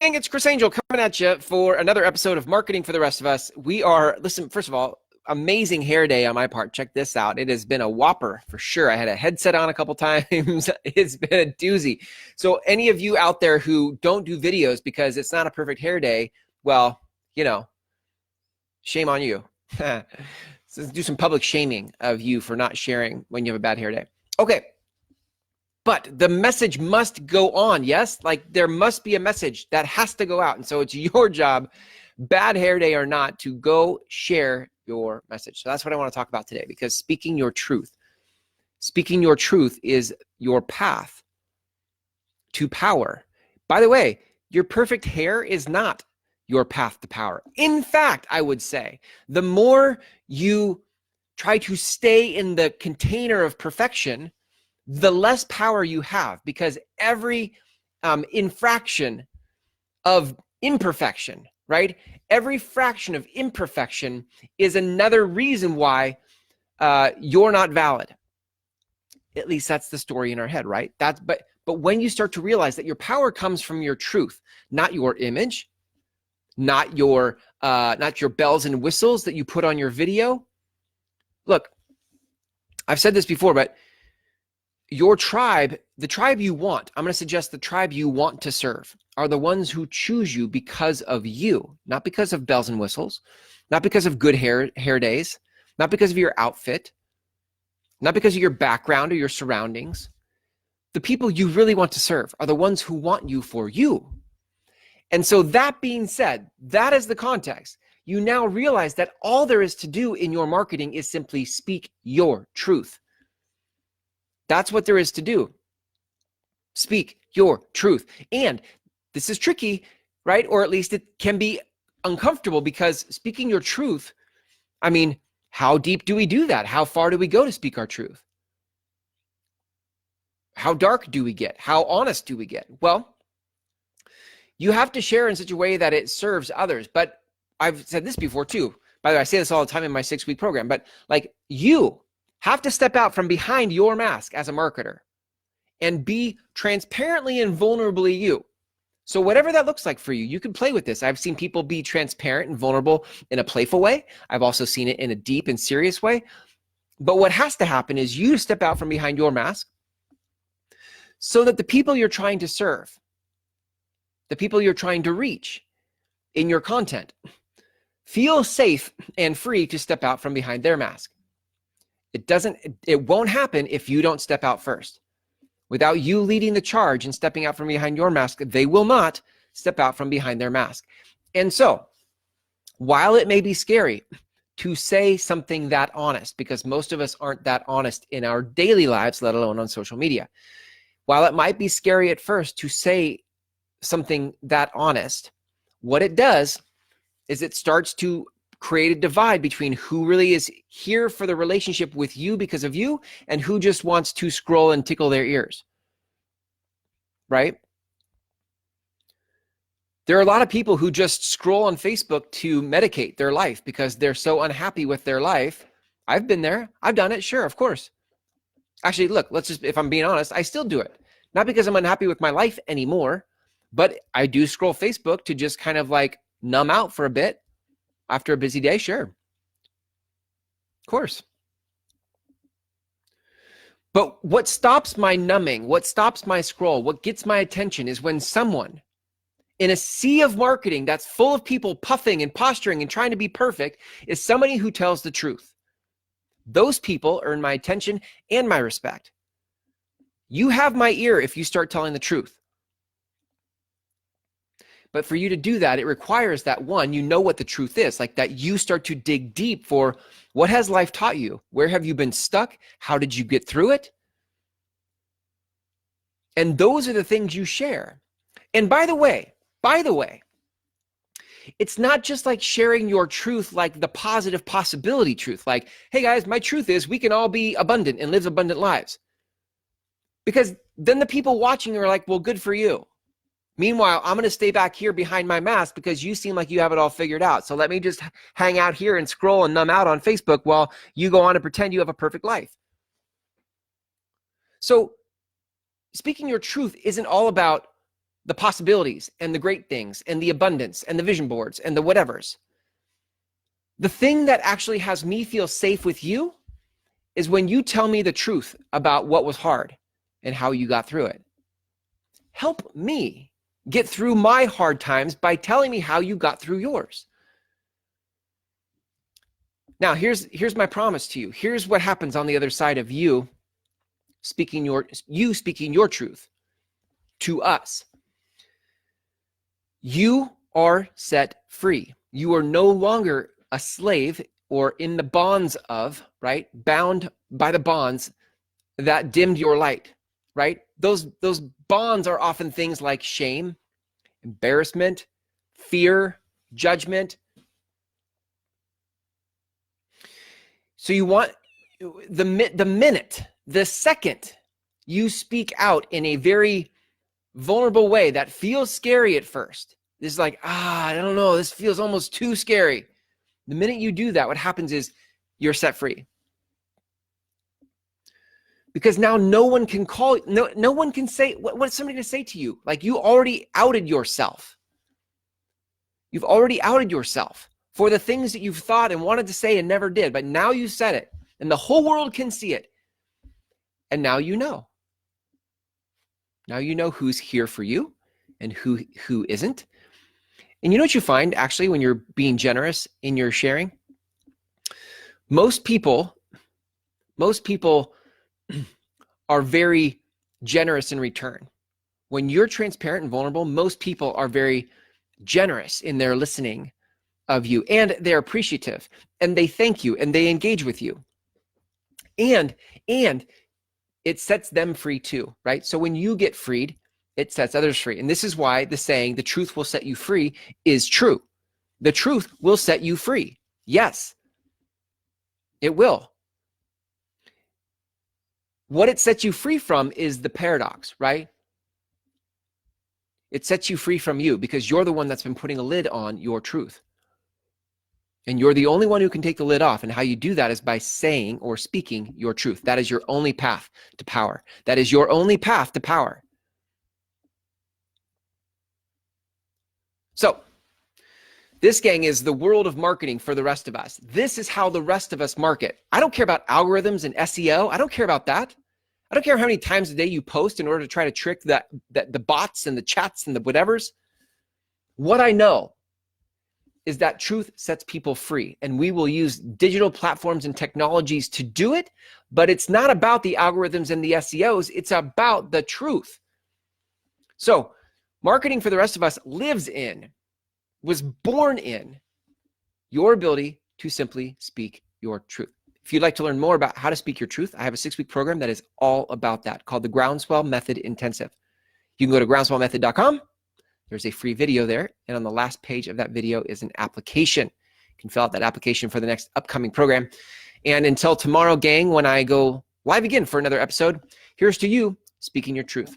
It's Chris Angel coming at you for another episode of Marketing for the Rest of Us. Listen, first of all, amazing hair day on my part. Check this out. It has been a whopper for sure. I had a headset on a couple times. It's been a doozy. So any of you out there who don't do videos because it's not a perfect hair day, well, shame on you. So let's do some public shaming of you for not sharing when you have a bad hair day. Okay. But the message must go on, yes? Like there must be a message that has to go out. And so it's your job, bad hair day or not, to go share your message. So that's what I want to talk about today, because speaking your truth is your path to power. By the way, your perfect hair is not your path to power. In fact, I would say the more you try to stay in the container of perfection, the less power you have, because every infraction of imperfection, right? Every fraction of imperfection is another reason why you're not valid. At least that's the story in our head, right? But when you start to realize that your power comes from your truth, not your image, not your bells and whistles that you put on your video. Look, I've said this before, but your tribe, the tribe you want, I'm going to suggest the tribe you want to serve are the ones who choose you because of you, not because of bells and whistles, not because of good hair days, not because of your outfit, not because of your background or your surroundings. The people you really want to serve are the ones who want you for you. And so that being said, that is the context. You now realize that all there is to do in your marketing is simply speak your truth. That's what there is to do. Speak your truth. And this is tricky, right? Or at least it can be uncomfortable, because speaking your truth, I mean, how deep do we do that? How far do we go to speak our truth? How dark do we get? How honest do we get? Well, you have to share in such a way that it serves others. But I've said this before too. By the way, I say this all the time in my 6-week program, but like, you have to step out from behind your mask as a marketer and be transparently and vulnerably you. So whatever that looks like for you, you can play with this. I've seen people be transparent and vulnerable in a playful way. I've also seen it in a deep and serious way. But what has to happen is you step out from behind your mask so that the people you're trying to serve, the people you're trying to reach in your content, feel safe and free to step out from behind their mask. It won't happen if you don't step out first. Without you leading the charge and stepping out from behind your mask, they will not step out from behind their mask. And so, while it may be scary to say something that honest, because most of us aren't that honest in our daily lives, let alone on social media, while it might be scary at first to say something that honest, what it does is it starts to create a divide between who really is here for the relationship with you because of you and who just wants to scroll and tickle their ears, right? There are a lot of people who just scroll on Facebook to medicate their life because they're so unhappy with their life. I've been there. I've done it. Sure, of course. Actually, look, if I'm being honest, I still do it. Not because I'm unhappy with my life anymore, but I do scroll Facebook to just kind of like numb out for a bit. After a busy day, sure. Of course. But what stops my numbing, what stops my scroll, what gets my attention is when someone in a sea of marketing that's full of people puffing and posturing and trying to be perfect is somebody who tells the truth. Those people earn my attention and my respect. You have my ear if you start telling the truth. But for you to do that, it requires that, one, you know what the truth is, like that you start to dig deep for what has life taught you? Where have you been stuck? How did you get through it? And those are the things you share. And by the way, it's not just like sharing your truth, like the positive possibility truth. Like, hey guys, my truth is we can all be abundant and live abundant lives. Because then the people watching are like, well, good for you. Meanwhile, I'm going to stay back here behind my mask because you seem like you have it all figured out. So let me just hang out here and scroll and numb out on Facebook while you go on and pretend you have a perfect life. So speaking your truth isn't all about the possibilities and the great things and the abundance and the vision boards and the whatevers. The thing that actually has me feel safe with you is when you tell me the truth about what was hard and how you got through it. Help me get through my hard times by telling me how you got through yours. Now, here's my promise to you. Here's what happens on the other side of you speaking your truth to us. You are set free. You are no longer a slave or in the bonds of, right? Bound by the bonds that dimmed your light, right? Those bonds are often things like shame, embarrassment, fear, judgment. So you want the second you speak out in a very vulnerable way that feels scary at first. This is like, I don't know, this feels almost too scary. The minute you do that, what happens is you're set free. Because now no one can no one can say, what's somebody going to say to you? Like, you already outed yourself. You've already outed yourself for the things that you've thought and wanted to say and never did. But now you said it and the whole world can see it. And now you know. Now you know who's here for you and who isn't. And you know what you find actually when you're being generous in your sharing? Most people are very generous in return. When you're transparent and vulnerable, most people are very generous in their listening of you, and they're appreciative, and they thank you, and they engage with you. And it sets them free too, right? So when you get freed, it sets others free. And this is why the saying, the truth will set you free, is true. The truth will set you free. Yes, it will. What it sets you free from is the paradox, right? It sets you free from you because you're the one that's been putting a lid on your truth. And you're the only one who can take the lid off. And how you do that is by saying or speaking your truth. That is your only path to power. That is your only path to power. So this, gang, is the world of marketing for the rest of us. This is how the rest of us market. I don't care about algorithms and SEO. I don't care about that. I don't care how many times a day you post in order to try to trick the bots and the chats and the whatevers. What I know is that truth sets people free, and we will use digital platforms and technologies to do it, but it's not about the algorithms and the SEOs. It's about the truth. So marketing for the rest of us was born in your ability to simply speak your truth. If you'd like to learn more about how to speak your truth, I have a 6-week program that is all about that, called the Groundswell Method Intensive. You can go to groundswellmethod.com. There's a free video there, and on the last page of that video is an application. You can fill out that application for the next upcoming program. And until tomorrow, gang, when I go live again for another episode, here's to you speaking your truth.